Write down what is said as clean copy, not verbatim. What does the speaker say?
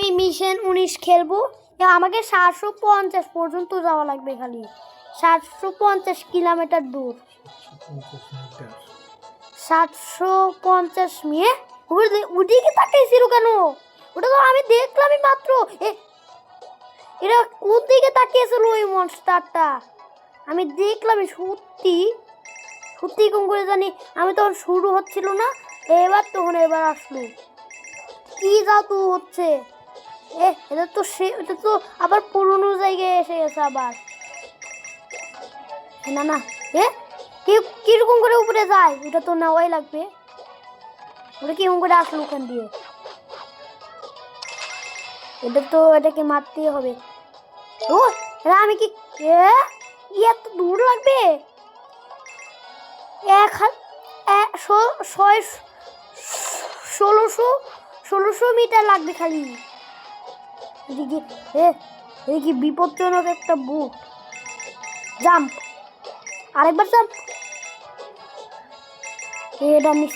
আমি মিশন 19 খেলবো। আমাকে 750 পর্যন্ত যাওয়া লাগবে, খালি 750 কিলোমিটার দূর। 750 মিনিট। ওদিকে তাকিয়েছিল কেন? ওটা তো আমি দেখলামই মাত্র। এরা কোন দিকে তাকিয়েছিল ওই মনস্টারটা? আমি দেখলামই সত্যি সত্যি কম করে জানি। আমি তখন শুরু হচ্ছিল না, এবার আসলো। কি জাদু হচ্ছে? এটা তো আবার পুরনো জায়গায় এসে গেছে আবার। না না, কিরকম করে উপরে যায়? এটা তো নেওয়াই লাগবে। ওটা কিরকম করে আসলো ওখান দিয়ে? এটাকে মারতেই হবে। ও আমি কি এত দূর লাগবে? 1600 মিটার লাগবে খালি। এদিকে বিপজ্জনক একটা বুক। জাম্প, আরেকবার জাম্প। এটা